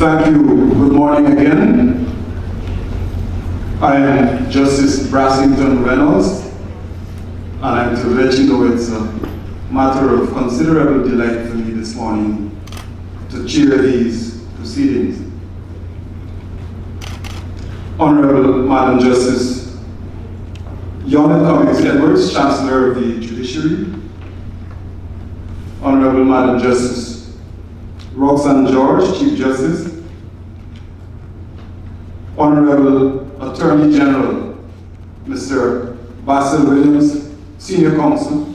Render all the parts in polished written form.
Thank you. Good morning again. I am Justice Brassington Reynolds, and I'm to let you know it's a matter of considerable delight for me this morning to chair these proceedings. Honorable Madam Justice Yonette Cummings Edwards, Chancellor of the Judiciary, Honorable Madam Justice Roxanne George, Chief Justice, Honorable Attorney General Mr. Basil Williams, Senior Counsel,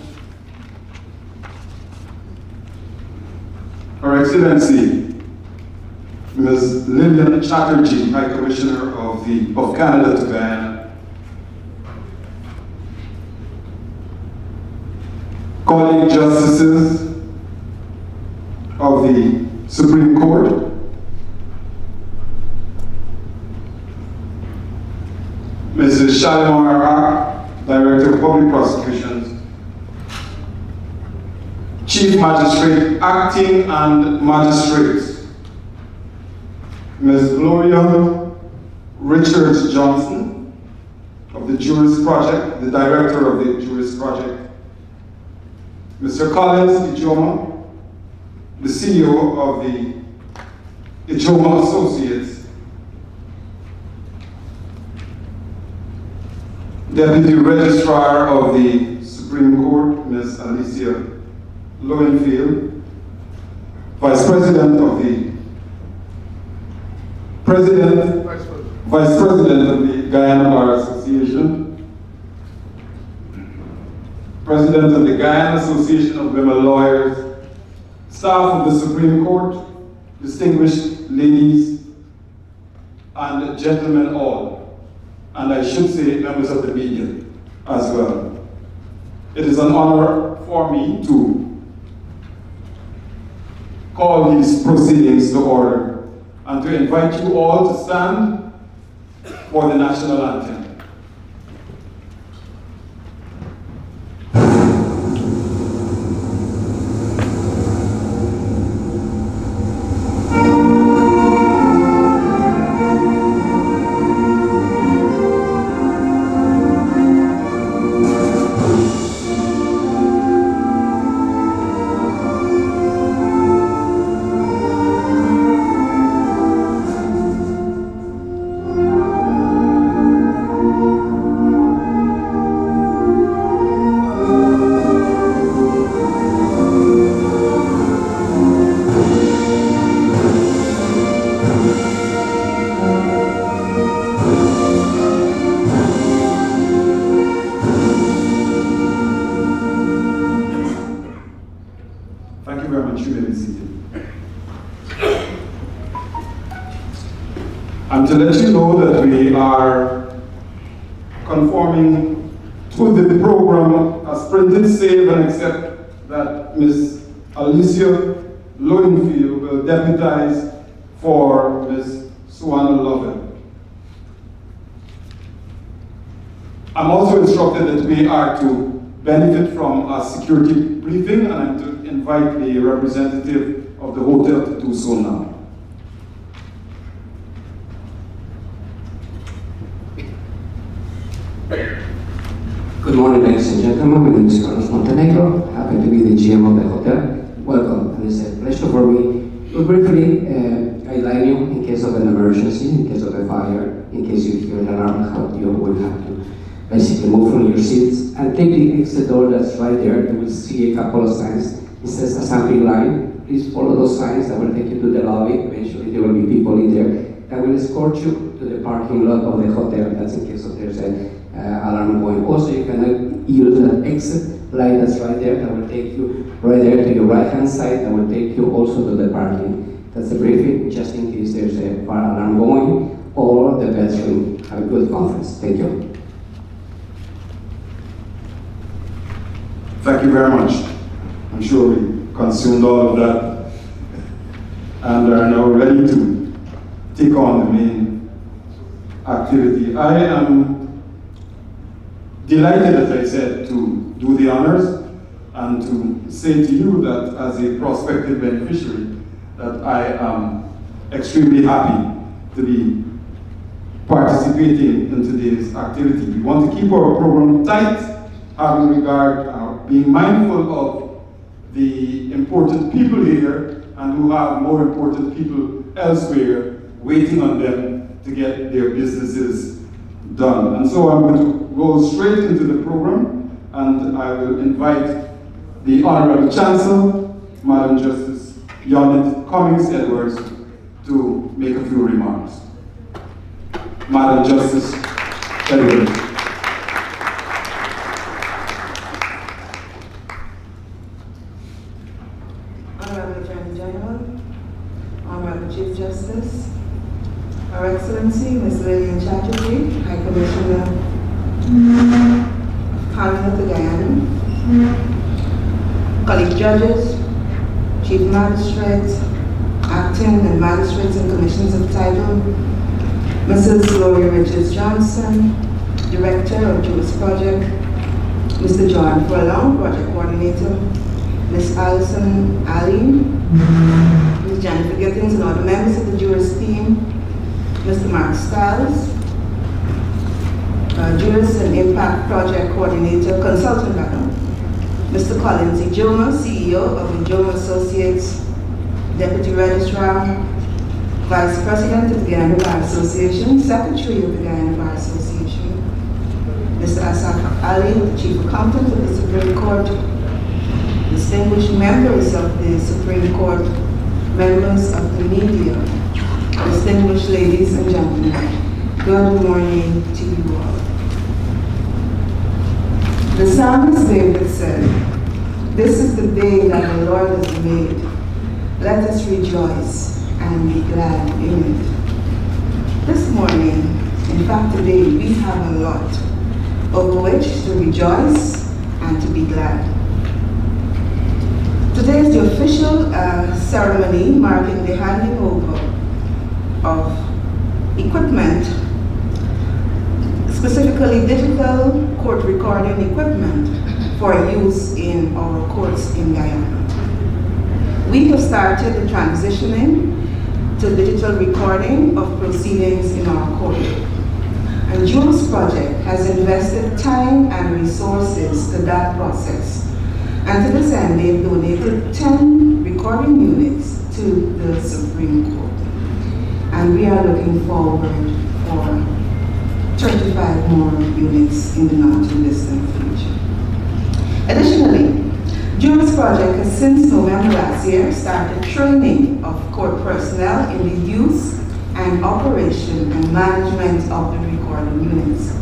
Her Excellency Ms. Lillian Chatterjee, High Commissioner of Canada to Guyana, colleague justices of the Supreme Court, Mrs. Shalimar Haq, Director of Public Prosecutions, Chief Magistrate, Acting and Magistrates, Ms. Gloria Richards Johnson of the JURIST Project, the Director of the JURIST Project, Mr. Collins Ijoma, the CEO of the Ijoma Associates, Deputy Registrar of the Supreme Court, Ms. Alicia Lowenfield, Vice President of the Vice President of the Guyana Bar Association, President of the Guyana Association of Women Lawyers, staff of the Supreme Court, distinguished ladies and gentlemen all, and I should say members of the media as well. It is an honor for me to call these proceedings to order and to invite you all to stand for the national anthem. Thank you very much. You may be seated. And to let you know that we are conforming to the program as printed, save and accept that Ms. Alicia Lowenfield will deputize for Ms. Suwana Lovell. I'm also instructed that we are to benefit from a security briefing, and I'm to invite the representative of the hotel to do so now. Good morning, ladies and gentlemen. My name is Carlos Montenegro. I happen to be the GM of the hotel. Welcome, and it's a pleasure for me to briefly guideline you in case of an emergency, in case of a fire, in case you hear an alarm, how you will have to basically move from your seats and take the exit door that's right there. You will see a couple of signs. It says assembly line. Please follow those signs that will take you to the lobby. Eventually there will be people in there that will escort you to the parking lot of the hotel. That's in case of there's an alarm going. Also, you can use that exit light that's right there that will take you right there to your right hand side, that will take you also to the parking. That's the briefing, just in case there's a fire alarm going or the bedroom. Have a good conference. Thank you. Thank you very much. I'm sure we consumed all of that and are now ready to take on the main activity. I am delighted, as I said, to do the honors and to say to you that as a prospective beneficiary, that I am extremely happy to be participating in today's activity. We want to keep our program tight, having regard, being mindful of the important people here and who have more important people elsewhere waiting on them to get their businesses done. And so I'm going to go straight into the program, and I will invite the Honorable Chancellor, Madam Justice Yonit Cummings-Edwards, to make a few remarks. Madam Justice Edwards. Honorable Attorney General, Honorable Chief Justice, Her Excellency, Ms. Lillian Chatterjee, High Commissioner Panel to Guyana, colleague judges, chief magistrates, acting and magistrates and commissions of title, Mrs. Gloria Richards Johnson, Director of JURIST Project, Mr. John Furlong, Project Coordinator, Ms. Alison Ali, Ms. Jennifer Gittins, and all the members of the JURIST team, Mr. Mark Stiles, JURIST and Impact Project Coordinator, Consultant rather, Mr. Collins Ijoma, CEO of Ijoma Associates, Deputy Registrar, Vice President of the Guyana Bar Association, Secretary of the Guyana Bar Association, Mr. Asaf Ali, the Chief Accountant of the Supreme Court, distinguished members of the Supreme Court, members of the media, distinguished ladies and gentlemen, good morning to you all. The psalmist David said, "This is the day that the Lord has made. Let us rejoice and be glad in it." This morning, in fact today, we have a lot over which to rejoice and to be glad. Today is the official ceremony marking the handing over of equipment, specifically digital court recording equipment for use in our courts in Guyana. We have started the transitioning to digital recording of proceedings in our court. And JURIST Project has invested time and resources to that process. And to this end, they've donated 10 recording units to the Supreme Court. And we are looking forward for 35 more units in the not too distant future. Additionally, JURIST Project has since November last year started training of court personnel in the use and operation and management of the recording units.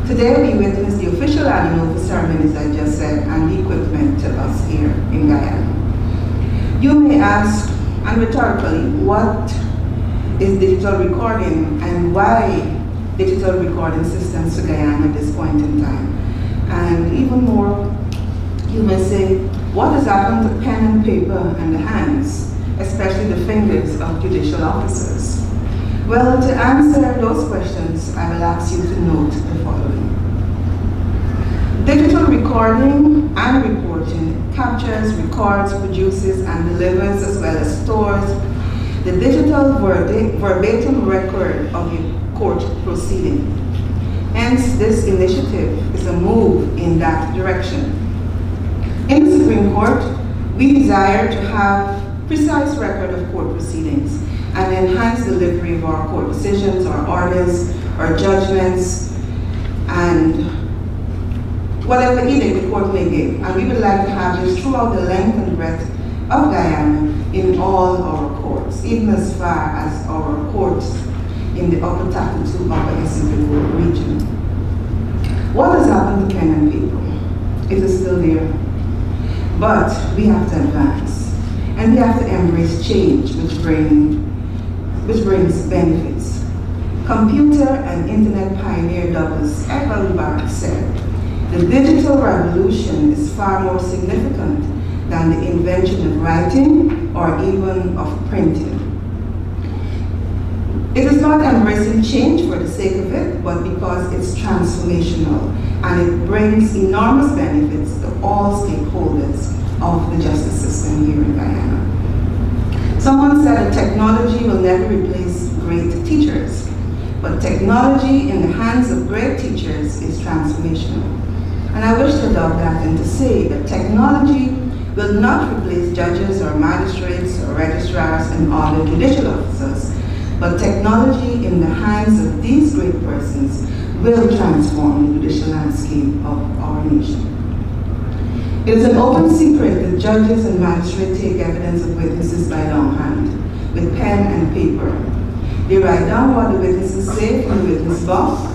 Today we witness the official handing over ceremonies I just said and the equipment to us here in Guyana. You may ask, and rhetorically, what is digital recording and why digital recording systems to Guyana at this point in time? And even more, you may say, what has happened to pen and paper and the hands, especially the fingers of judicial officers? Well, to answer those questions, I will ask you to note the following. Digital recording and reporting captures, records, produces, and delivers, as well as stores, the digital verbatim record of your court proceeding. Hence, this initiative is a move in that direction. In the Supreme Court, we desire to have precise record of court proceedings and enhance delivery of our court decisions, our orders, our judgments, and whatever edict the court may give. And we would like to have this throughout the length and breadth of Guyana in all our courts, even as far as our courts in the Upper Takatu, Upper Essequibo region. What has happened to pen and paper? It is still there. But we have to advance. And we have to embrace change, which brings benefits. Computer and internet pioneer Douglas Evelyn said, "The digital revolution is far more significant than the invention of writing or even of printing." It is not embracing change for the sake of it, but because it's transformational and it brings enormous benefits to all stakeholders of the justice system here in Guyana. Someone said that technology will never replace great teachers, but technology in the hands of great teachers is transformational. And I wish to dog that and to say that technology will not replace judges or magistrates or registrars and other judicial officers, but technology in the hands of these great persons will transform the judicial landscape of our nation. It is an open secret that judges and magistrates take evidence of witnesses by longhand, with pen and paper. They write down what the witnesses say from the witness box,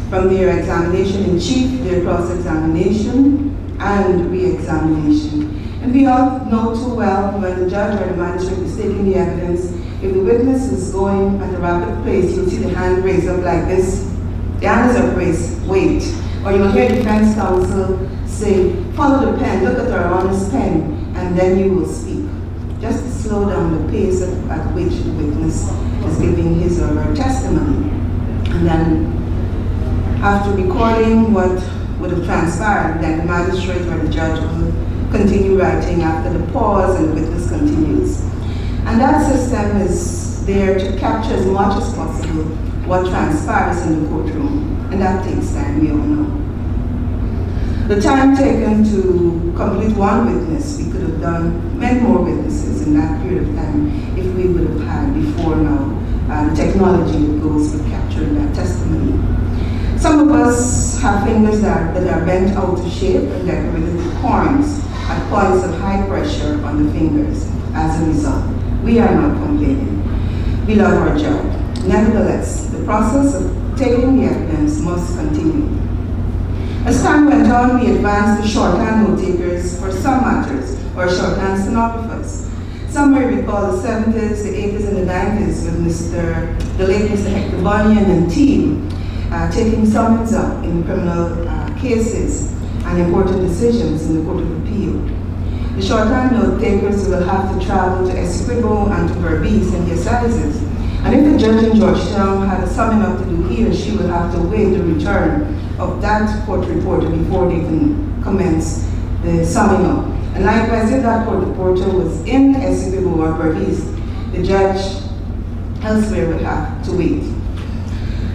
from their examination in chief, their cross-examination, and re-examination. And we all know too well when the judge or the magistrate is taking the evidence, if the witness is going at a rapid pace, you'll see the hand raised up like this. The hand is upraised, wait. Or you'll hear defense counsel say, follow the pen, look at our honest pen, and then you will speak. Just to slow down the pace at which the witness is giving his or her testimony. And then after recording what would have transpired, then the magistrate or the judge will continue writing after the pause and the witness continues. And that system is there to capture as much as possible what transpires in the courtroom, and that takes time, we all know. The time taken to complete one witness, we could have done many more witnesses in that period of time if we would have had before now the technology that goes with capturing that testimony. Some of us have fingers that are bent out of shape and decorated with horns at points of high pressure on the fingers. As a result, we are not complaining. We love our job. Nevertheless, the process of taking the evidence must continue. As time went on, we advanced to shorthand note takers for some matters, or shorthand stenographers. Some may recall the 70s, the 80s, and the 90s with the late Mr. Hector Bunyan and team taking summons up in criminal cases and important decisions in the Court of Appeal. The shorthand note takers will have to travel to Essequibo and to Berbice in the assizes. And if the judge in Georgetown had a summing up to do, he or she will have to wait the return of that court reporter before they can commence the summing up. And likewise, if that court reporter was in Essequibo or Berbice, the judge elsewhere would have to wait.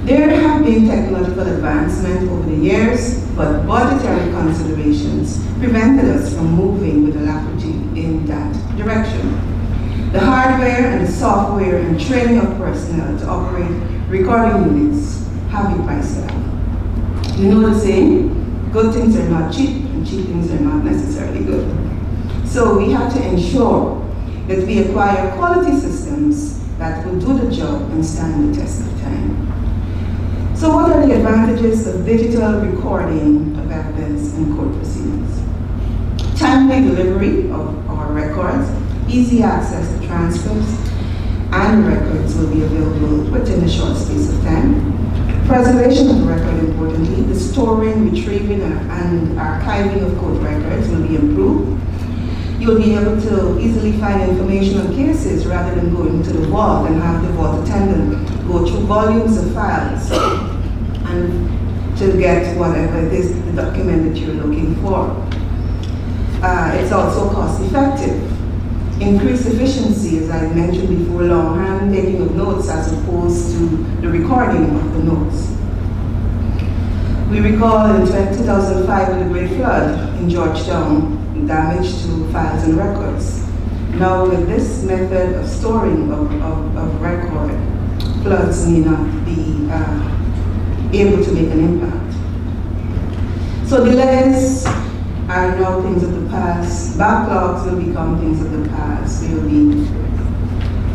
There have been technological advancement over the years, but budgetary considerations prevented us from moving with alacrity in that direction. The hardware and the software and training of personnel to operate recording units have a price tag. You know the saying, good things are not cheap and cheap things are not necessarily good. So we have to ensure that we acquire quality systems that will do the job and stand the test of time. So what are the advantages of digital recording of evidence in court proceedings? Timely delivery of our records, easy access to transcripts, and records will be available within a short space of time. Preservation of the record, importantly, the storing, retrieving, and archiving of court records will be improved. You'll be able to easily find information on cases rather than going to the vault and have the vault attendant go through volumes of files and to get whatever it is, the document that you're looking for. It's also cost effective. Increased efficiency, as I mentioned before, longhand taking of notes as opposed to the recording of the notes. We recall in 2005 with the great flood in Georgetown, damage to files and records. Now with this method of storing of record, floods may not be able to make an impact. So delays are now things of the past. Backlogs will become things of the past. There will be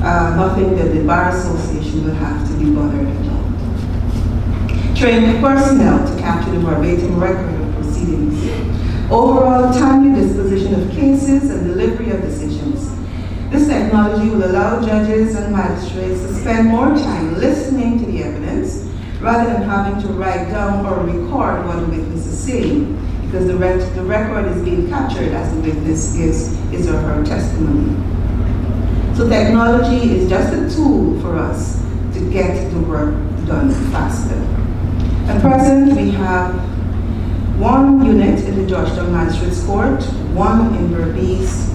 nothing that the Bar Association will have to be bothered about. Training personnel to capture the verbatim record of proceedings. Overall, timely disposition of cases and delivery of decisions. This technology will allow judges and magistrates to spend more time listening to the evidence rather than having to write down or record what the witness is saying, because the record is being captured as the witness gives his or her testimony. So technology is just a tool for us to get the work done faster. At present, we have 1 unit in the Georgetown Magistrates Court, 1 in Berbice,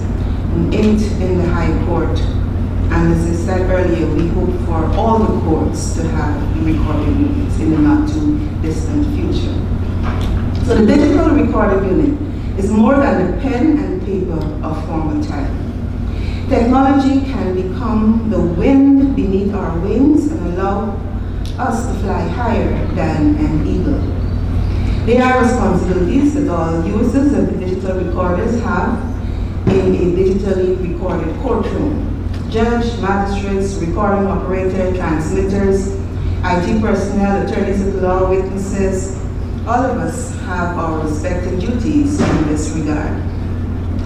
and 8 in the High Court And as I said earlier, we hope for all the courts to have recording units in the not too distant future. So the digital recording unit is more than the pen and paper of former time. Technology can become the wind beneath our wings and allow us to fly higher than an eagle. There are responsibilities that all users of the digital recorders have in a digitally recorded courtroom. Judge, magistrates, recording operator, transmitters, IT personnel, attorneys at law, witnesses, all of us have our respective duties in this regard.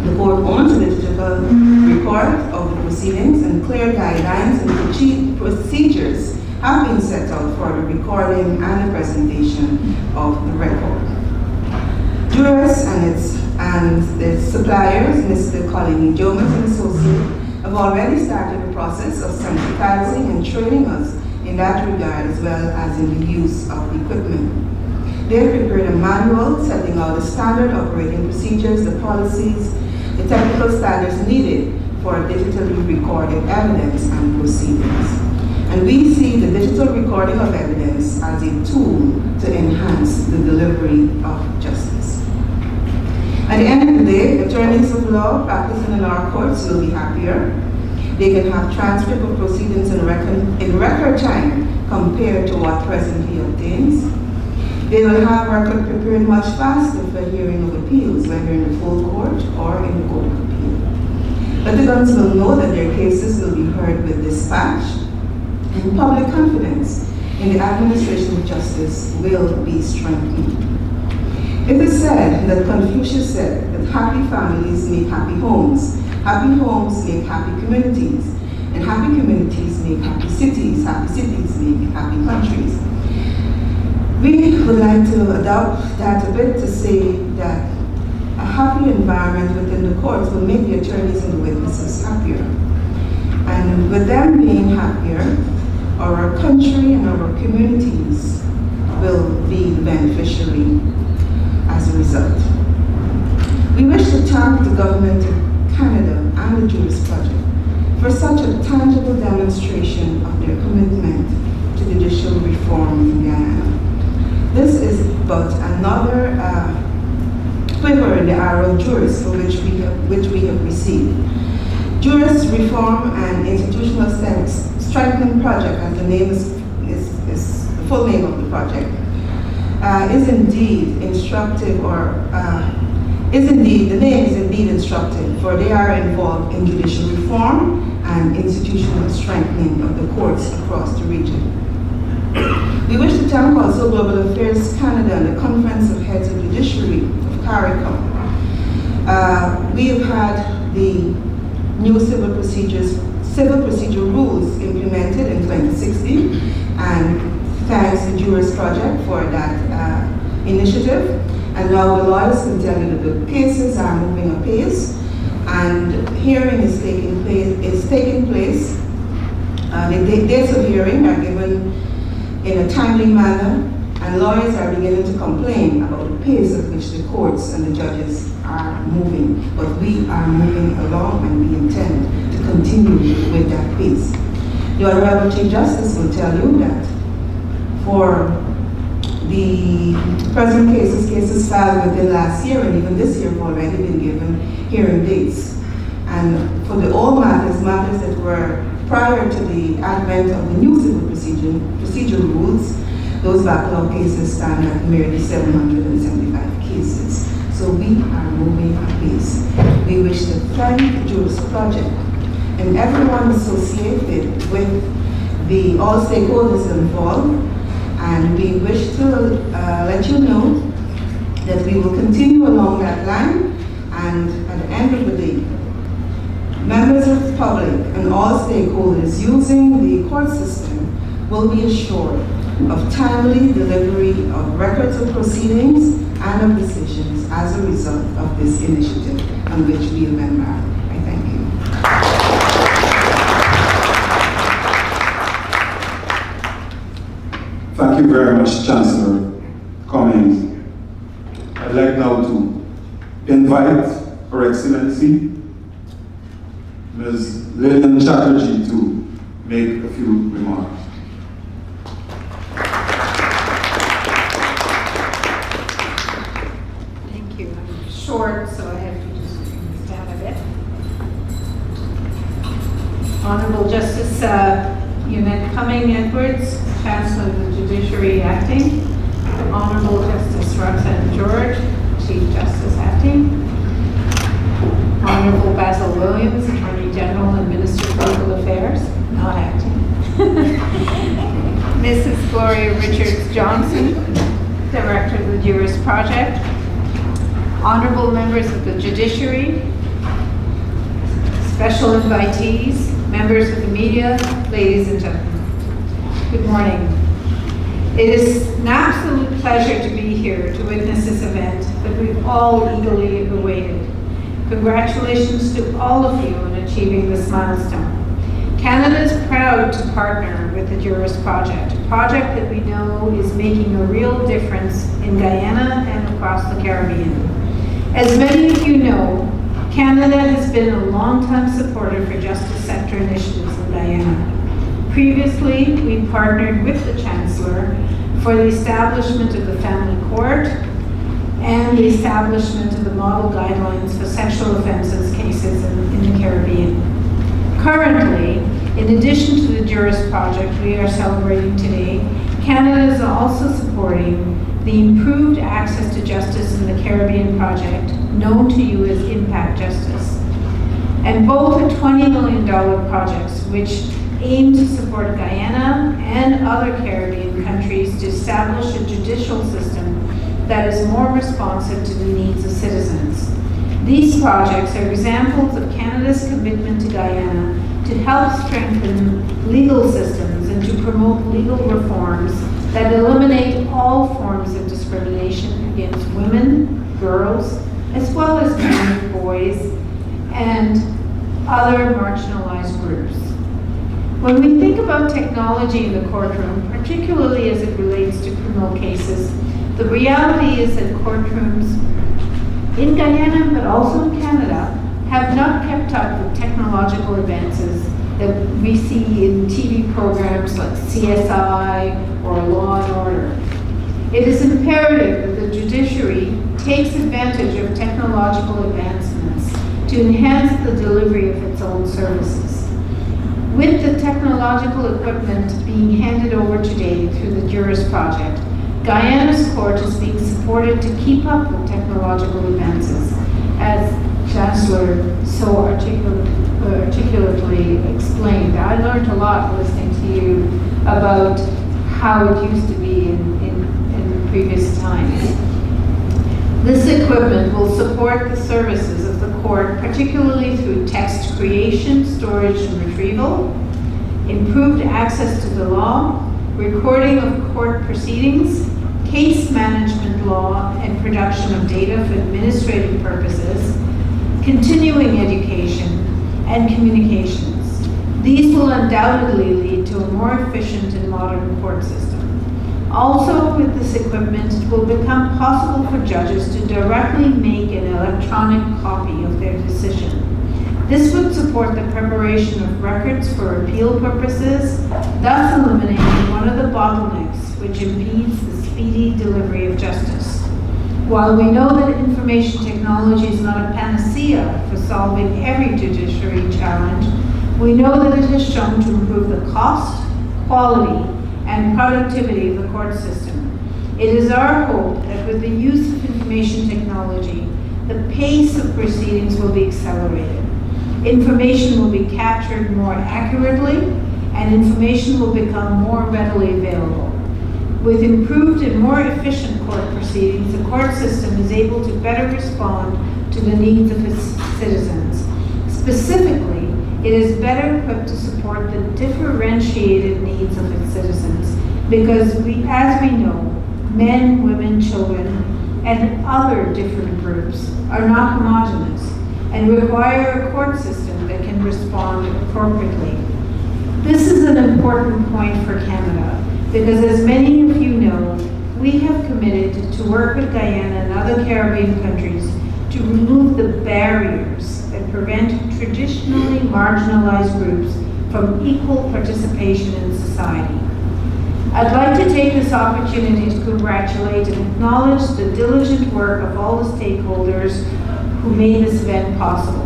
The court owns the digital record of the proceedings, and clear guidelines and procedures have been set out for the recording and the presentation of the record. JURIST and the suppliers, Mr. Colin Jones and Associates, have already started the process of sensitizing and training us in that regard, as well as in the use of equipment. They have prepared a manual setting out the standard operating procedures, the policies, the technical standards needed for digitally recorded evidence and proceedings. And we see the digital recording of evidence as a tool to enhance the delivery of justice. At the end of the day, attorneys of law practicing in our courts will be happier. They can have transcript of proceedings in record time compared to what presently obtains. They will have record prepared much faster for hearing of appeals, whether in the full court or in the court of appeal. Litigants will know that their cases will be heard with dispatch, and public confidence in the administration of justice will be strengthened. It is said that Confucius said that happy families make happy homes make happy communities, and happy communities make happy cities make happy countries. We would like to adopt that a bit to say that a happy environment within the courts will make the attorneys and the witnesses happier. And with them being happier, our country and our communities will be the beneficiary as a result. We wish to thank the government of Canada and the JURIST project for such a tangible demonstration of their commitment to judicial reform in Guyana. This is but another quiver in the arrow of JURIST for which we have received. JURIST Reform and Institutional Strengthening Project, as the name is the full name of the project, is indeed instructive, the name is indeed instructive, for they are involved in judicial reform and institutional strengthening of the courts across the region. We wish to thank also Global Affairs Canada and the Conference of Heads of Judiciary of CARICOM. We have had the new civil procedure rules implemented in 2016, and thanks to JURIST project for that initiative. And now the lawyers can tell you that the cases are moving apace, and hearing is taking place. The dates of hearing are given in a timely manner, and lawyers are beginning to complain about the pace at which the courts and the judges are moving. But we are moving along, and we intend to continue with that pace. The Honorable Chief Justice will tell you that for the present cases filed within last year and even this year have already been given hearing dates. And for the old matters that were prior to the advent of the new civil procedure rules, those backlog cases stand at merely 775 cases. So we are moving apace. We wish to thank the JURIST project and everyone associated with all stakeholders involved, and we wish to let you know that we will continue along that line, and at the end of the day, members of the public and all stakeholders using the court system will be assured of timely delivery of records of proceedings and of decisions as a result of this initiative on which we have embarked. I thank you. Thank you very much, Chancellor Cummings. I'd like now to invite Her Excellency, Ms. Lillian Chatterjee to make a few remarks. Thank you. I'm short, so I have to just bring this down a bit. Honorable Justice Yvette Cumming-Edwards, Chancellor of the Judiciary Acting. Honorable Justice Roxanne George, Chief Justice Acting. Honorable Basil Williams, Attorney General and Minister of Legal Affairs, not acting. Mrs. Gloria Richards Johnson, Director of the JURIST Project. Honorable members of the Judiciary, special invitees, members of the media, ladies and gentlemen, good morning. It is an absolute pleasure to be here to witness this event that we've all eagerly awaited. Congratulations to all of you in achieving this milestone. Canada is proud to partner with the JURIST project, a project that we know is making a real difference in Guyana and across the Caribbean. As many of you know, Canada has been a long-time supporter for justice sector initiatives in Guyana. Previously, we partnered with the Chancellor for the establishment of the Family Court and the establishment of the model guidelines for sexual offenses cases in the Caribbean. Currently, in addition to the JURIST project we are celebrating today, Canada is also supporting the Improved Access to Justice in the Caribbean project, known to you as Impact Justice. And both are $20 million projects which aim to support Guyana and other Caribbean countries to establish a judicial system that is more responsive to the needs of citizens. These projects are examples of Canada's commitment to Guyana to help strengthen legal systems and to promote legal reforms that eliminate all forms of discrimination against women, girls, as well as men, boys, and other marginalized groups. When we think about technology in the courtroom, particularly as it relates to criminal cases, the reality is that courtrooms in Guyana, but also in Canada, have not kept up with technological advances that we see in TV programs like CSI or Law and Order. It is imperative that the judiciary takes advantage of technological advancements to enhance the delivery of its own services. With the technological equipment being handed over today through the JURIST project, Guyana's court is being supported to keep up with technological advances, as Chancellor so articulately explained. I learned a lot listening to you about how it used to be in previous times. This equipment will support the services of the court, particularly through text creation, storage, and retrieval, improved access to the law, recording of court proceedings, case management law, and production of data for administrative purposes, continuing education, and communications. These will undoubtedly lead to a more efficient and modern court system. Also, with this equipment, it will become possible for judges to directly make an electronic copy of their decision. This would support the preparation of records for appeal purposes, thus eliminating one of the bottlenecks which impedes the speedy delivery of justice. While we know that information technology is not a panacea for solving every judiciary challenge, we know that it has shown to improve the cost, quality, and productivity of the court system. It is our hope that with the use of information technology, the pace of proceedings will be accelerated. Information will be captured more accurately, and information will become more readily available. With improved and more efficient court proceedings, the court system is able to better respond to the needs of its citizens. Specifically, it is better equipped to support the differentiated needs of its citizens because as we know, men, women, children, and other different groups are not homogeneous and require a court system that can respond appropriately. This is an important point for Canada because, as many of you know, we have committed to work with Guyana and other Caribbean countries to remove the barriers that prevent traditionally marginalized groups from equal participation in society. I'd like to take this opportunity to congratulate and acknowledge the diligent work of all the stakeholders who made this event possible.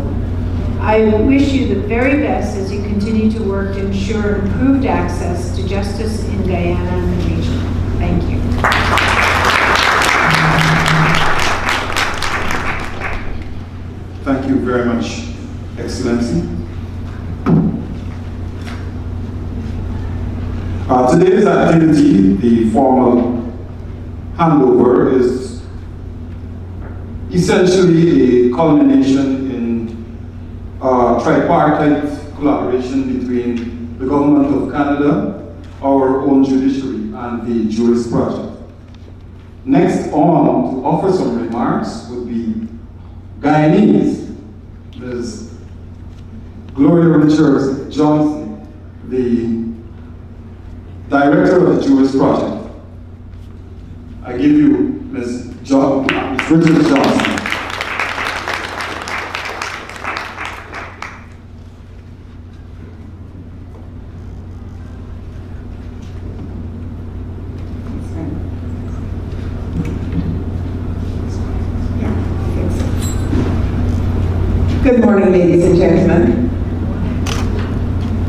I wish you the very best as you continue to work to ensure improved access to justice in Guyana and the region. Thank you. Thank you very much, Excellency. Today's activity, the formal handover, is essentially a culmination in tripartite collaboration between the Government of Canada, our own judiciary, and the JURIST project. Next on to offer some remarks would be Guyanese, Ms. Gloria Richards Johnson, the Director of the JURIST project. I give you Ms. Richards Johnson. Good morning, ladies and gentlemen.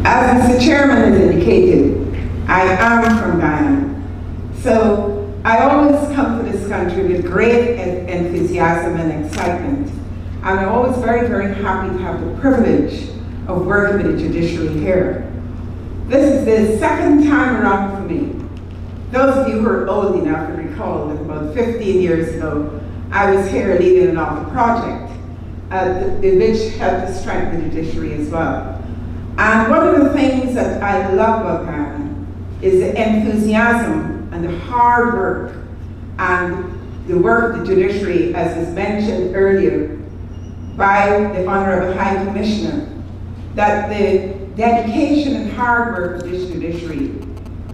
As Mr. Chairman has indicated, I am from Guyana. So I always come to this country with great enthusiasm and excitement. And I'm always very, very happy to have the privilege of working with the judiciary here. This is the second time around for me. Those of you who are old enough to recall that about 15 years ago, I was here leading an office project, which helped to strengthen the judiciary as well. And one of the things that I love about Guyana is the enthusiasm and the hard work and the work of the judiciary, as was mentioned earlier by the Honourable High Commissioner, that the dedication and hard work of this judiciary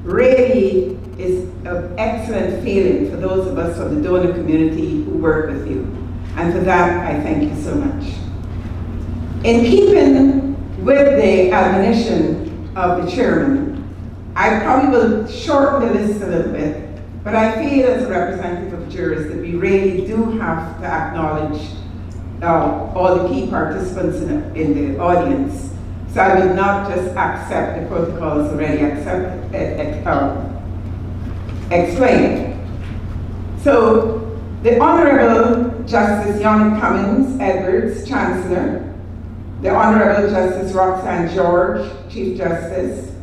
really is an excellent feeling for those of us from the donor community who work with you. And for that, I thank you so much. In keeping with the admonition of the chairman, I probably will shorten the list a little bit, but I feel as a representative of JURIST that we really do have to acknowledge all the key participants in the audience. So I will not just accept the protocols already explained. So the Honourable Justice Yon Cummins Edwards, Chancellor, the Honourable Justice Roxanne George, Chief Justice,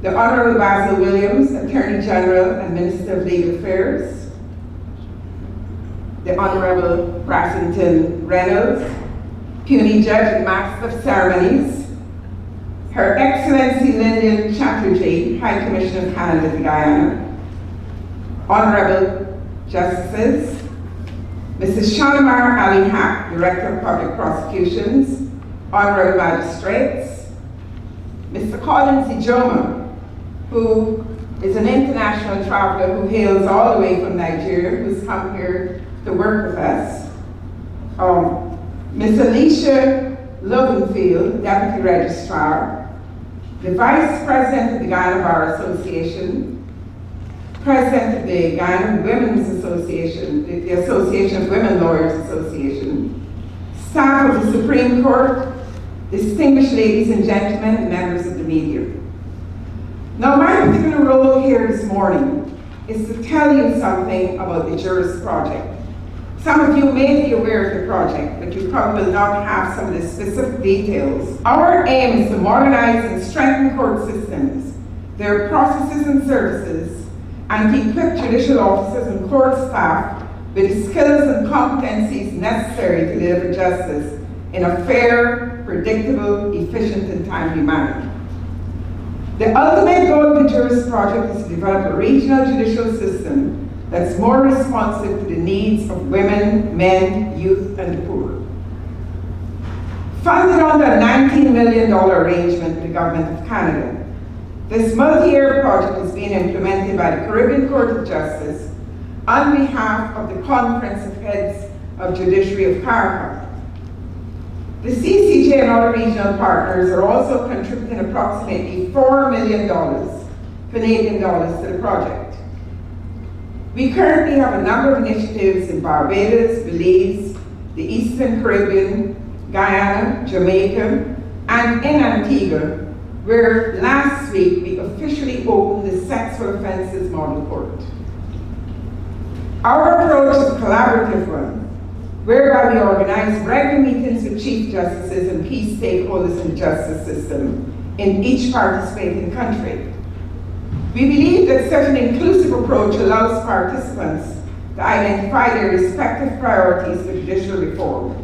the Honourable Basil Williams, Attorney General and Minister of Legal Affairs, the Honourable Brassington Reynolds, Puny Judge and Master of Ceremonies, Her Excellency Lyndon Chatterjee, High Commissioner of Canada to Guyana, Honourable Justices, Mrs. Shalimar Ali Hack, Director of Public Prosecutions, Honourable Magistrates, Mr. Collins Ijoma, who is an international traveller who hails all the way from Nigeria, who's come here to work with us, Ms. Alicia Lovenfield, Deputy Registrar, the Vice President of the Guyana Bar Association, President of the Guyana Women's Association, the Association of Women Lawyers Association, staff of the Supreme Court, distinguished ladies and gentlemen, and members of the media. Now, my particular role here this morning is to tell you something about the JURIST project. Some of you may be aware of the project, but you probably will not have some of the specific details. Our aim is to modernize and strengthen court systems, their processes and services, and to equip judicial officers and court staff with the skills and competencies necessary to deliver justice in a fair, predictable, efficient, and timely manner. The ultimate goal of the JURIST project is to develop a regional judicial system that's more responsive to the needs of women, men, youth, and the poor. Funded under a $19 million arrangement with the Government of Canada, this multi-year project is being implemented by the Caribbean Court of Justice on behalf of the Conference of Heads of Judiciary of CARICOM. The CCJ and other regional partners are also contributing approximately $4 million Canadian dollars to the project. We currently have a number of initiatives in Barbados, Belize, the Eastern Caribbean, Guyana, Jamaica, and in Antigua, where last week we officially opened the Sexual Offences Model Court. Our approach is a collaborative one, whereby we organize regular meetings with chief justices and key stakeholders in the justice system in each participating country. We believe that such an inclusive approach allows participants to identify their respective priorities for judicial reform,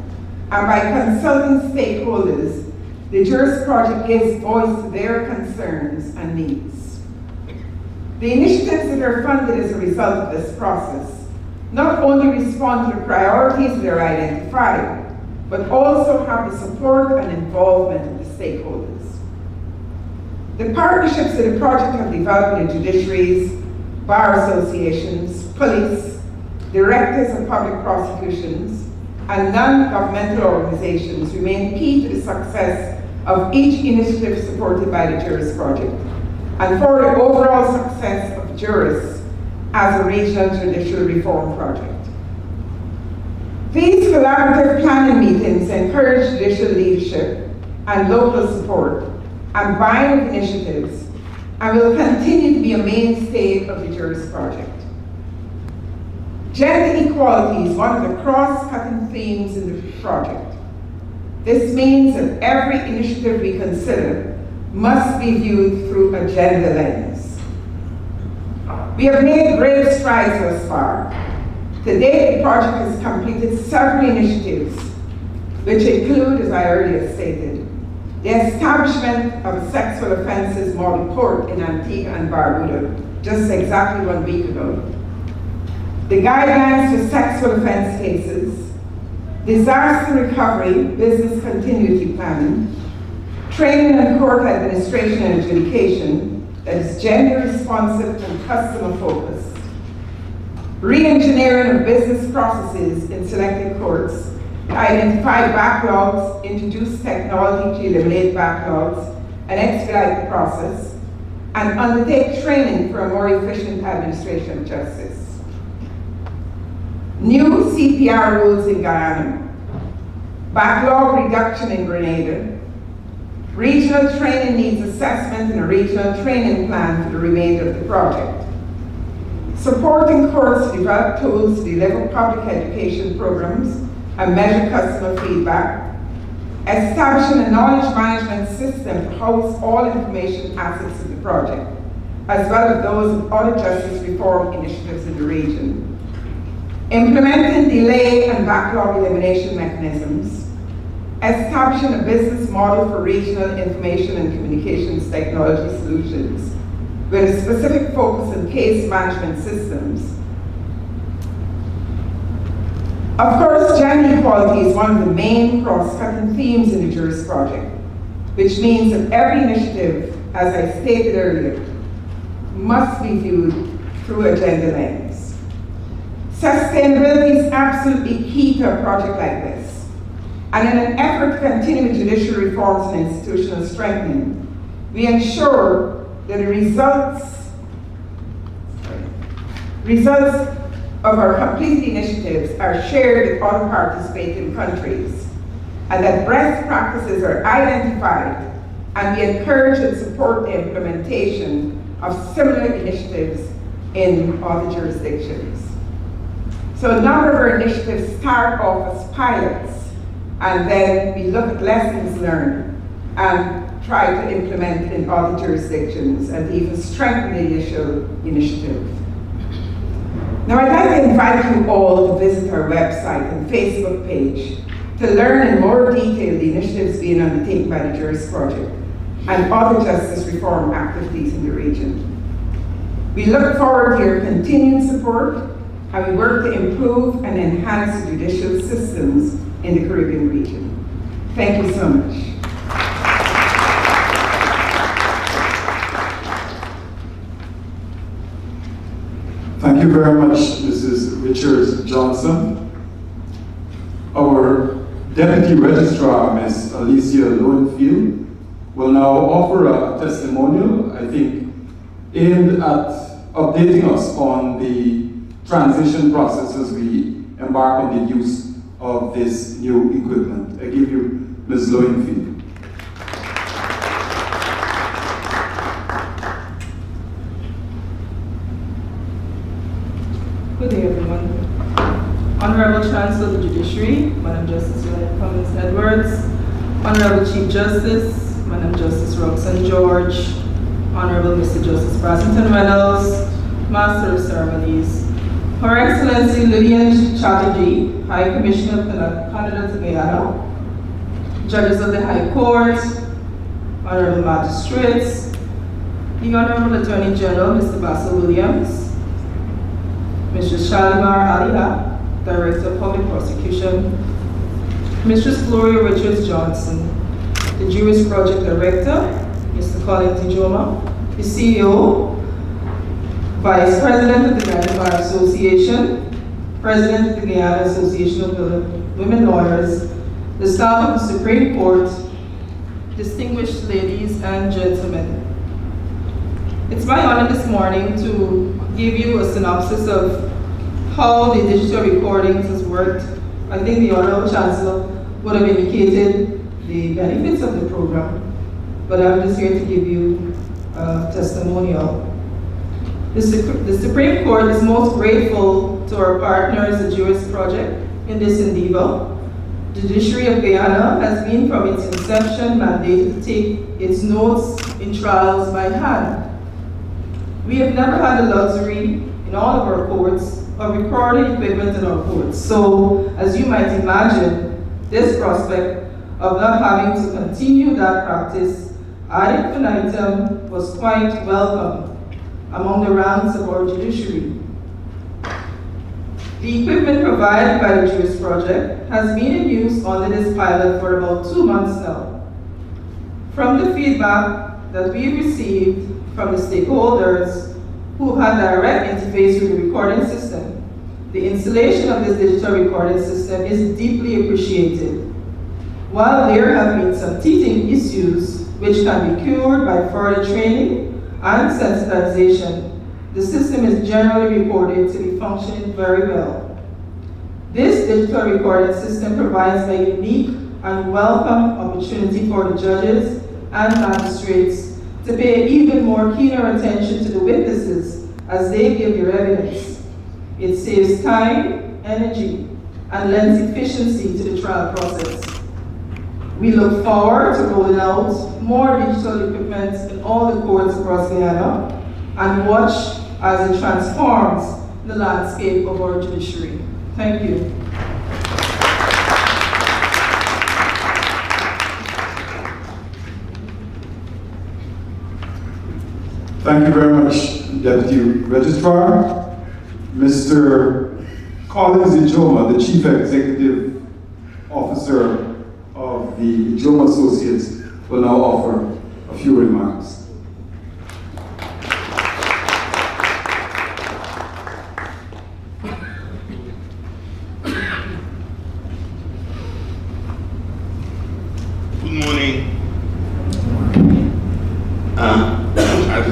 and by consulting stakeholders, the JURIST project gives voice to their concerns and needs. The initiatives that are funded as a result of this process not only respond to the priorities that are identified, but also have the support and involvement of the stakeholders. The partnerships that the project have developed with judiciaries, bar associations, police, directors of public prosecutions, and non-governmental organizations remain key to the success of each initiative supported by the JURIST project, and for the overall success of JURIST as a regional judicial reform project. These collaborative planning meetings encourage judicial leadership and local support and buying of initiatives, and will continue to be a mainstay of the JURIST project. Gender equality is one of the cross-cutting themes in the project. This means that every initiative we consider must be viewed through a gender lens. We have made great strides thus far. To date, the project has completed several initiatives, which include, as I earlier stated, the establishment of a sexual offences model court in Antigua and Barbuda just exactly 1 week ago, the guidelines for sexual offence cases, disaster recovery, business continuity planning, training and court administration and adjudication that is gender responsive and customer focused, re-engineering of business processes in selected courts, identify backlogs, introduce technology to eliminate backlogs, and expedite the process, and undertake training for a more efficient administration of justice. New CPR rules in Guyana, backlog reduction in Grenada, regional training needs assessment and a regional training plan for the remainder of the project, supporting courts to develop tools to deliver public education programs and measure customer feedback, establishing a knowledge management system to house all information assets of the project, as well as those of other justice reform initiatives in the region, implementing delay and backlog elimination mechanisms, establishing a business model for regional information and communications technology solutions with a specific focus on case management systems. Of course, gender equality is one of the main cross-cutting themes in the JURIST project, which means that every initiative, as I stated earlier, must be viewed through a gender lens. Sustainability is absolutely key to a project like this, and in an effort to continue judicial reforms and institutional strengthening, we ensure that the results of our completed initiatives are shared with other participating countries, and that best practices are identified, and we encourage and support the implementation of similar initiatives in other jurisdictions. So a number of our initiatives start off as pilots, and then we look at lessons learned and try to implement in other jurisdictions and even strengthen the initial initiative. Now I'd like to invite you all to visit our website and Facebook page to learn in more detail the initiatives being undertaken by the JURIST project and other justice reform activities in the region. We look forward to your continued support, and we work to improve and enhance the judicial systems in the Caribbean region. Thank you so much. Thank you very much, Mrs. Richards Johnson. Our Deputy Registrar, Ms. Alicia Lowenfield, will now offer a testimonial, I think, aimed at updating us on the transition process as we embark on the use of this new equipment. I give you Ms. Lowenfield. Good day, everyone. Honorable Chancellor of the Judiciary, Madam Justice Janet Cummins Edwards, Honorable Chief Justice, Madam Justice Roxanne George, Honorable Mr. Justice Brassington Reynolds, Master of Ceremonies, Her Excellency Lillian Chatterjee, High Commissioner of Canada to Guyana, Judges of the High Court, Honorable Magistrates, the Honorable Attorney General, Mr. Basil Williams, Mr. Shalimar Aliha, Director of Public Prosecution, Mistress Gloria Richards Johnson, the JURIST Project Director, Mr. Colin Tijoma, the CEO, Vice President of the Guyana Bar Association, President of the Guyana Association of Women Lawyers, the staff of the Supreme Court, distinguished ladies and gentlemen. It's my honor this morning to give you a synopsis of how the digital recordings has worked. I think the Honorable Chancellor would have indicated the benefits of the program, but I'm just here to give you a testimonial. The Supreme Court is most grateful to our partners, the JURIST project, in this endeavor. The Judiciary of Guyana has been from its inception mandated to take its notes in trials by hand. We have never had the luxury in all of our courts of recording equipment in our courts. So, as you might imagine, this prospect of not having to continue that practice ad infinitum was quite welcome among the ranks of our judiciary. The equipment provided by the JURIST project has been in use under this pilot for about 2 months now. From the feedback that we received from the stakeholders who had direct interface with the recording system, the installation of this digital recording system is deeply appreciated. While there have been some teething issues which can be cured by further training and sensitization, the system is generally reported to be functioning very well. This digital recording system provides a unique and welcome opportunity for the judges and magistrates to pay even more keener attention to the witnesses as they give their evidence. It saves time, energy, and lends efficiency to the trial process. We look forward to rolling out more digital equipment in all the courts across Guyana and watch as it transforms the landscape of our judiciary. Thank you. Thank you very much, Deputy Registrar. Mr. Collins Ijoma, the Chief Executive Officer of the Ijoma Associates, will now offer a few remarks. Good morning. As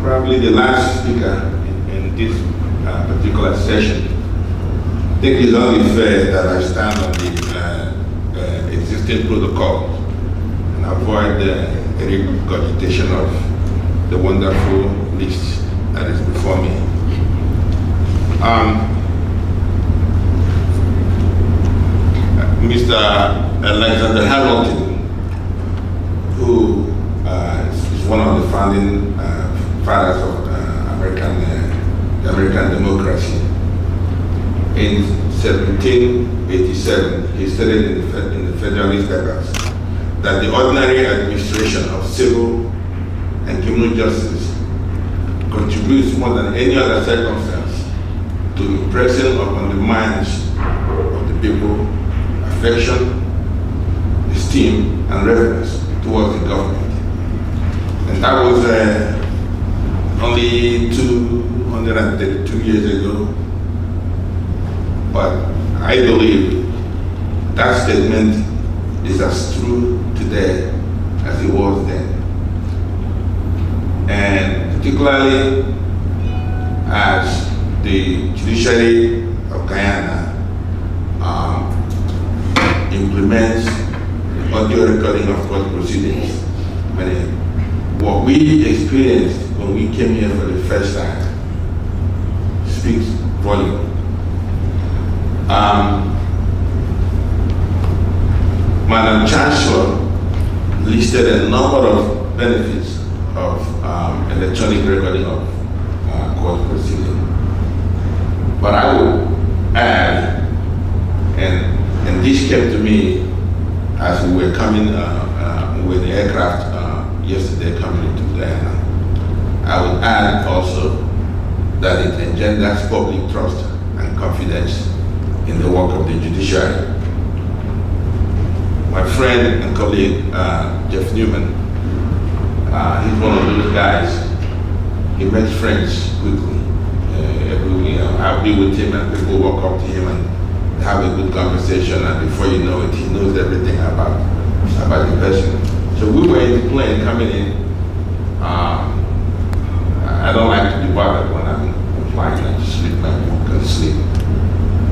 probably the last speaker in this particular session, I think it's only fair that I stand on the existing protocol and avoid any regurgitation of the wonderful list that is before me. Mr. Alexander Hamilton, who is one of the founding fathers of the American democracy. In 1787, he stated in the Federalist Papers that the ordinary administration of civil and criminal justice contributes more than any other circumstance to impressing upon the minds of the people affection, esteem, and reverence towards the government. And that was only 232 years ago. But I believe that statement is as true today as it was then. And particularly as the Judiciary of Guyana implements the audio recording of court proceedings. I mean, what we experienced when we came here for the first time speaks volume. Madam Chancellor listed a number of benefits of electronic recording of court proceedings. But I would add, and this came to me as we were coming with the aircraft yesterday coming into Guyana. I would add also that it engenders public trust and confidence in the work of the judiciary. My friend and colleague, Jeff Newman, he's one of those guys. He makes friends quickly. I'll be with him and people walk up to him and have a good conversation, and before you know it, he knows everything about the person. So we were in the plane coming in. I don't like to be bothered when I'm flying. I just sleep, I can sleep.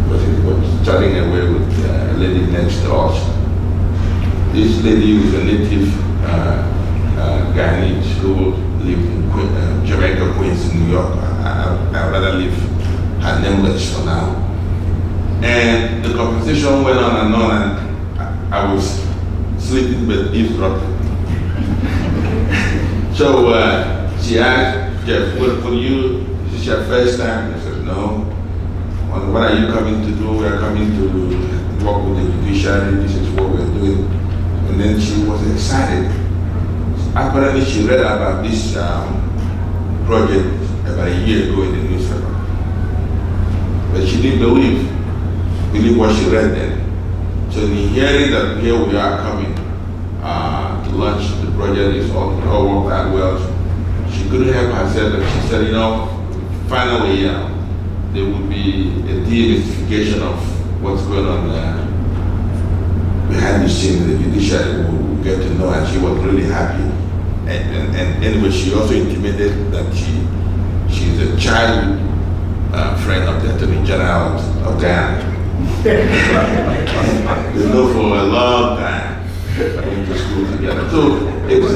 But he was chatting away with a lady next to us. This lady was a native Guyanese who lived in Jamaica, Queens, in New York. I'd rather leave her nameless for now. And the conversation went on and on, and I was sleeping but eavesdropping. So she asked Jeff, "Will you, is this your first time?" I said, "No." "What are you coming to do?" "We are coming to work with the judiciary. This is what we're doing." And then she was excited. Apparently she read about this project about a year ago in the newspaper. But she didn't believe what she read then. So in hearing that here we are coming to launch the project, it's all worked out well, she couldn't help herself, and she said, finally there will be a demystification of what's going on behind the scene in the judiciary. We'll get to know, and she was really happy. And anyway, she also intimated that she's a childhood friend of the Attorney General of Guyana. They know for a long time. Went to school together. So it was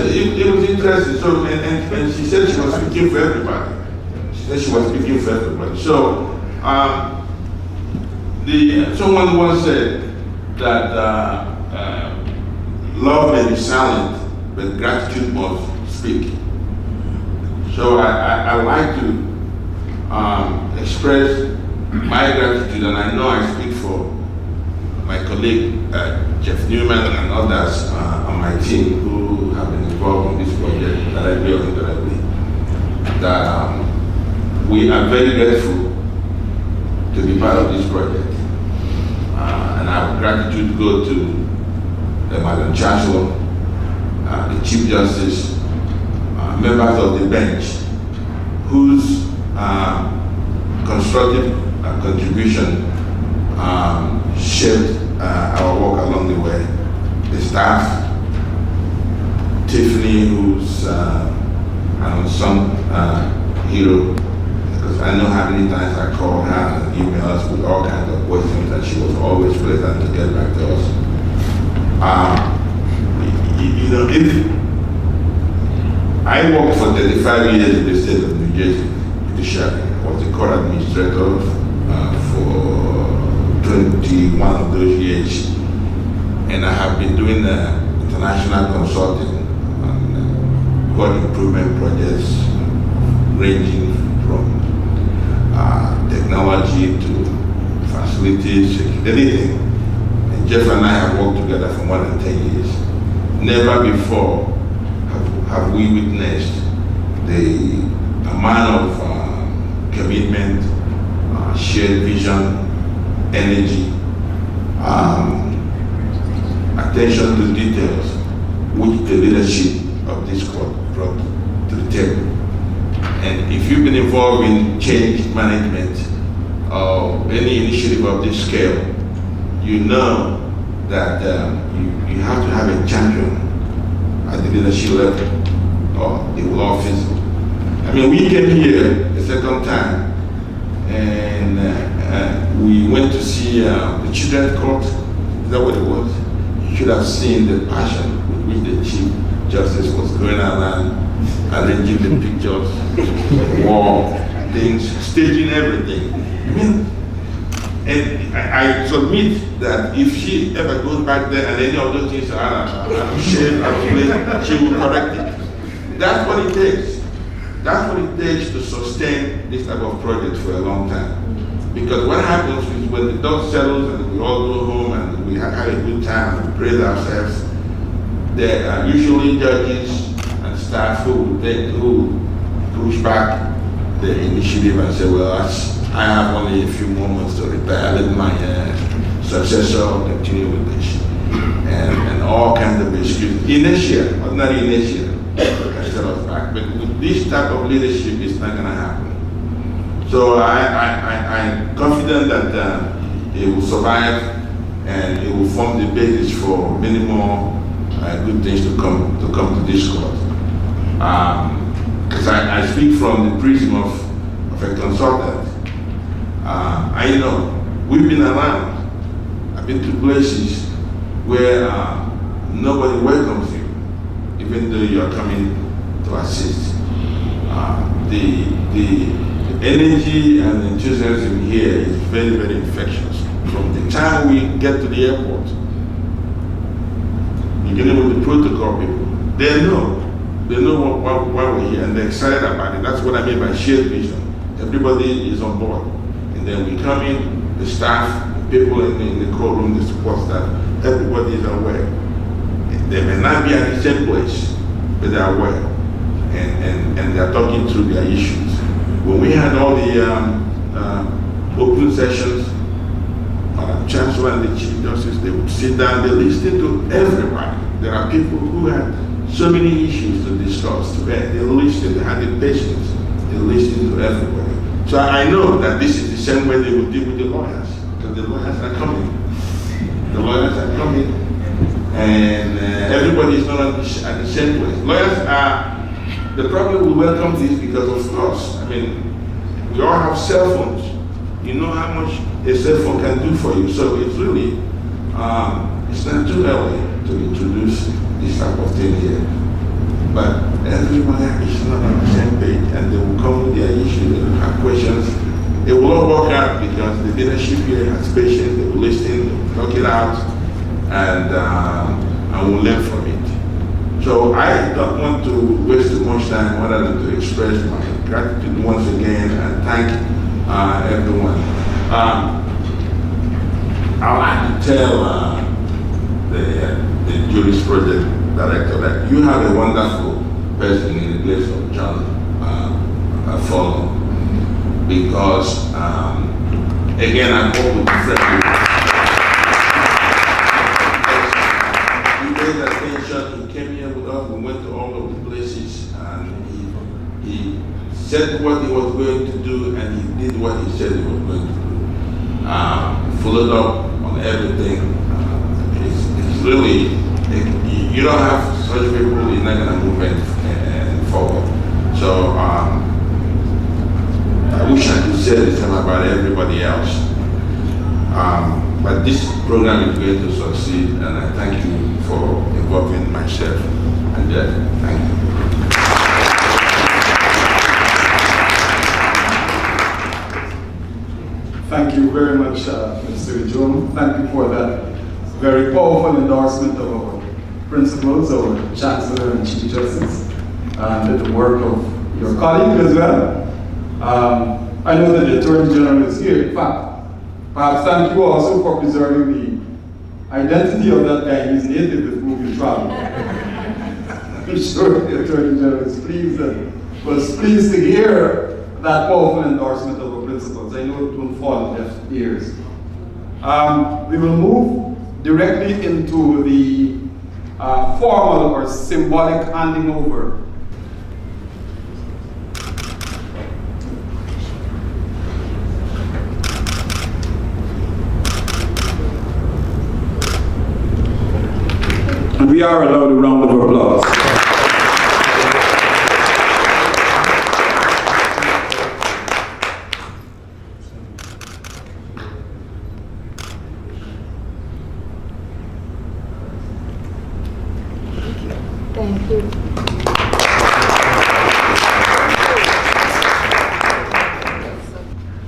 interesting. So and she said she was speaking for everybody. She said she was speaking for everybody. So someone once said that love may be silent, but gratitude must speak. So I like to express my gratitude, and I know I speak for my colleague Jeff Newman and others on my team who have been involved in this project, directly or indirectly, that we are very grateful to be part of this project. And our gratitude go to the Madam Chancellor, the Chief Justice, members of the bench, whose constructive contribution shaped our work along the way. The staff, Tiffany, who's an unsung hero, because I know how many times I called her and emails with all kinds of questions, and she was always pleasant to get back to us. If I worked for 35 years in the state of New Jersey, Judiciary. I was the court administrator for 21 of those years, and I have been doing international consulting on court improvement projects ranging from technology to facilities, anything. And Jeff and I have worked together for more than 10 years. Never before have we witnessed the amount of commitment, shared vision, energy, attention to details, which the leadership of this court brought to the table. And if you've been involved in change management or any initiative of this scale, you know that you have to have a champion at the leadership level, or they will all fizzle. I mean, we came here the second time, and we went to see the children's court. Is that what it was? You should have seen the passion with which the Chief Justice was going around, arranging the pictures, wall, things, staging everything. I mean, and I submit that if she ever goes back there and any of those things are out of shape, out of place, she will correct it. That's what it takes. That's what it takes to sustain this type of project for a long time. Because what happens is when the dust settles and we all go home and we have had a good time and we praise ourselves, there are usually judges and staff who push back the initiative and say, well, I have only a few moments to retire, let my successor continue with this. And all kinds of excuses. Inertia, ordinary inertia, can set us back. But with this type of leadership, it's not going to happen. So I'm confident that it will survive and it will form the basis for many more good things to come to this court. Because I speak from the prism of a consultant. I know we've been around. I've been to places where nobody welcomes you, even though you are coming to assist. The energy and enthusiasm here is very, very infectious. From the time we get to the airport, beginning with the protocol people, they know why we're here and they're excited about it. That's what I mean by shared vision. Everybody is on board. And then we come in, the staff, the people in the courtroom, the support staff, everybody is aware. They may not be at the same place, but they're aware. And they're talking through their issues. When we had all the open sessions, Chancellor and the Chief Justice, they would sit down, they listened to everybody. There are people who had so many issues to discuss. They listened, they had the patience, they listened to everybody. So I know that this is the same way they will deal with the lawyers, because the lawyers are coming. The lawyers are coming, and everybody is not at the same place. Lawyers are, the problem we welcome this because of course, I mean, we all have cell phones. You know how much a cell phone can do for you. So it's really, it's not too early to introduce this type of thing here. But everybody is not on the same page and they will come with their issues, they will have questions. It will all work out because the leadership here has patience, they will listen, they will talk it out, and we'll learn from it. So I don't want to waste too much time other than to express my gratitude once again and thank everyone. I'd like to tell the JURIST project director that you have a wonderful person in the place of John Follow, because again I hope with friendly. He paid attention, he came here with us, we went to all of the places, and he said what he was going to do and he did what he said he was going to do. Followed up on everything. It's really, you don't have such people, you're not going to move it forward. So I wish I could say the same about everybody else. But this program is going to succeed, and I thank you for involving myself and Jeff. Thank you. Thank you very much, Mr. Jones. Thank you for that very powerful endorsement of our principals, our Chancellor and Chief Justice, and the work of your colleague as well. I know that the Attorney General is here. In fact, perhaps thank you also for preserving the identity of that guy. He's native with whom you travel. I'm sure the Attorney General is pleased and was pleased to hear that powerful endorsement of our principles. I know it won't fall on deaf ears. We will move directly into the formal or symbolic handing over . We are allowed a round of applause. Thank you.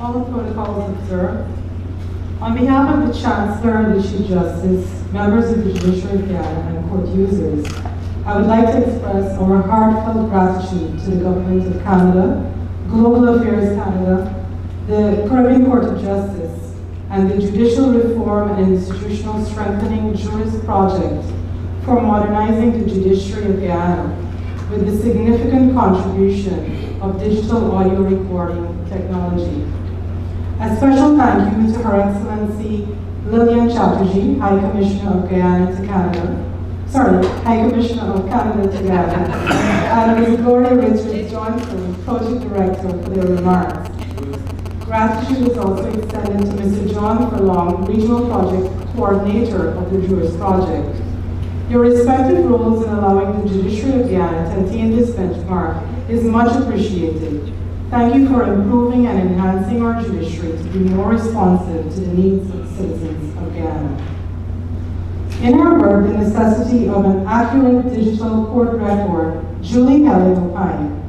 All the protocols observed. On behalf of the Chancellor and the Chief Justice, members of the Judiciary of Guyana, and court users, I would like to express our heartfelt gratitude to the Government of Canada, Global Affairs Canada, the Caribbean Court of Justice, and the Judicial Reform and Institutional Strengthening JURIST project for modernizing the Judiciary of Guyana with the significant contribution of digital audio recording technology. A special thank you to Her Excellency Lillian Chatterjee, High Commissioner of Guyana to Canada, High Commissioner of Canada to Guyana, and Ms. Gloria Richards Johnson, Project Director, for their remarks. Gratitude is also extended to Mr. John Furlong, Regional Project Coordinator of the JURIST project. Your respective roles in allowing the Judiciary of Guyana to attain this benchmark is much appreciated. Thank you for improving and enhancing our judiciary to be more responsive to the needs of citizens of Guyana. In her work, The Necessity of an Accurate Digital Court Record, Julie Helen opined,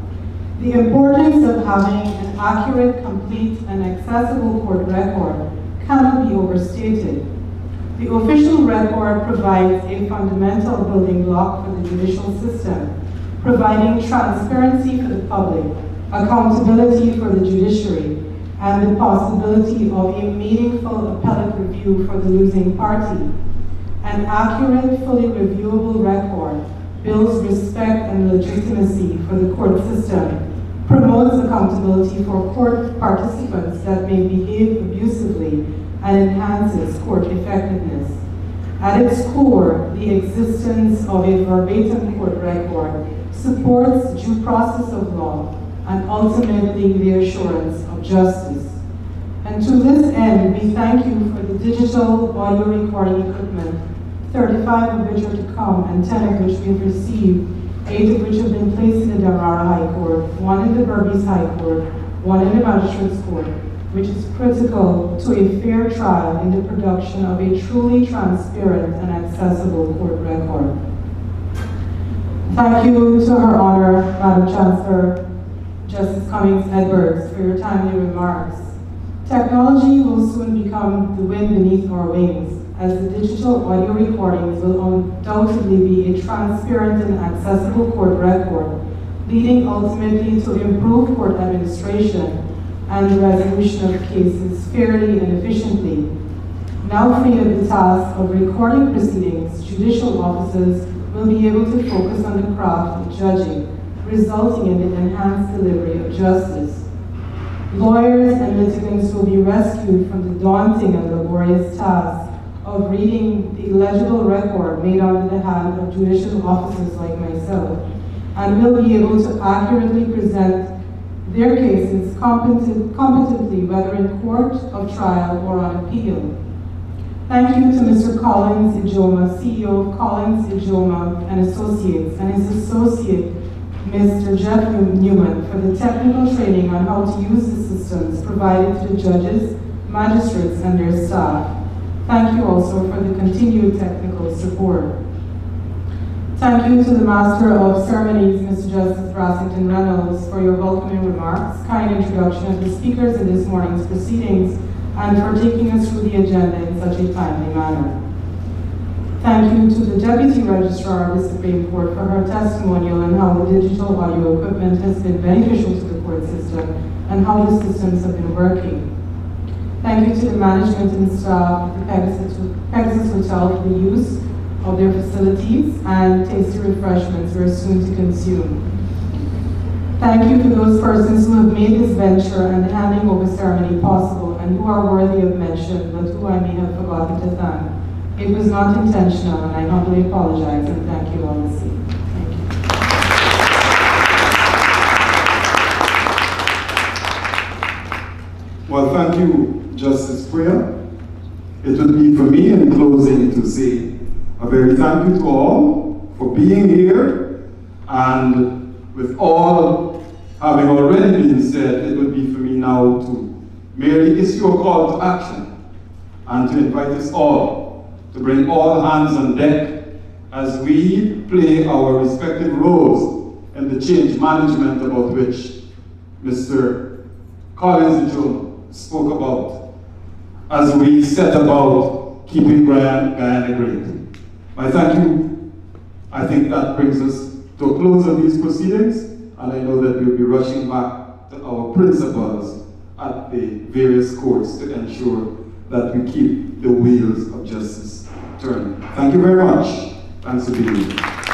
the importance of having an accurate, complete, and accessible court record cannot be overstated. The official record provides a fundamental building block for the judicial system, providing transparency for the public, accountability for the judiciary, and the possibility of a meaningful appellate review for the losing party. An accurate, fully reviewable record builds respect and legitimacy for the court system, promotes accountability for court participants that may behave abusively, and enhances court effectiveness. At its core, the existence of a verbatim court record supports due process of law and ultimately the assurance of justice. And to this end, we thank you for the digital audio recording equipment, 35 of which are to come and 10 of which we've received, 8 of which have been placed in the Demerara High Court, 1 in the Berbice High Court, 1 in the Magistrates Court, which is critical to a fair trial in the production of a truly transparent and accessible court record. Thank you to Her Honor, Madam Chancellor, Justice Cummings Edwards, for your timely remarks. Technology will soon become the wind beneath our wings, as the digital audio recordings will undoubtedly be a transparent and accessible court record, leading ultimately to improved court administration and the resolution of cases fairly and efficiently. Now free of the task of recording proceedings, judicial officers will be able to focus on the craft of judging, resulting in the enhanced delivery of justice. Lawyers and litigants will be rescued from the daunting and laborious task of reading the illegible record made under the hand of judicial officers like myself, and will be able to accurately present their cases competently, whether in court of trial or on appeal. Thank you to Mr. Collins Ijoma, CEO of Collins Ijoma and Associates, and his associate, Mr. Jeff Newman, for the technical training on how to use the systems provided to the judges, magistrates, and their staff. Thank you also for the continued technical support. Thank you to the Master of Ceremonies, Mr. Justice Brassington Reynolds, for your welcoming remarks, kind introduction of the speakers in this morning's proceedings, and for taking us through the agenda in such a timely manner. Thank you to the Deputy Registrar of the Supreme Court for her testimonial on how the digital audio equipment has been beneficial to the court system and how the systems have been working. Thank you to the management and staff of the Pegasus Hotel for the use of their facilities and tasty refreshments we're soon to consume. Thank you for those persons who have made this venture and the handing over ceremony possible and who are worthy of mention, but who I may have forgotten to thank. It was not intentional, and I humbly apologize, and thank you all this evening. Thank you. Well, thank you, Justice Priya. It would be for me in closing to say a very thank you to all for being here, and with all having already been said, it would be for me now to merely issue a call to action and to invite us all to bring all hands on deck as we play our respective roles in the change management about which Mr. Collins spoke about, as we set about keeping Guyana great. I thank you. I think that brings us to a close of these proceedings, and I know that we'll be rushing back to our principals at the various courts to ensure that we keep the wheels of justice turning. Thank you very much. Thanks for being here.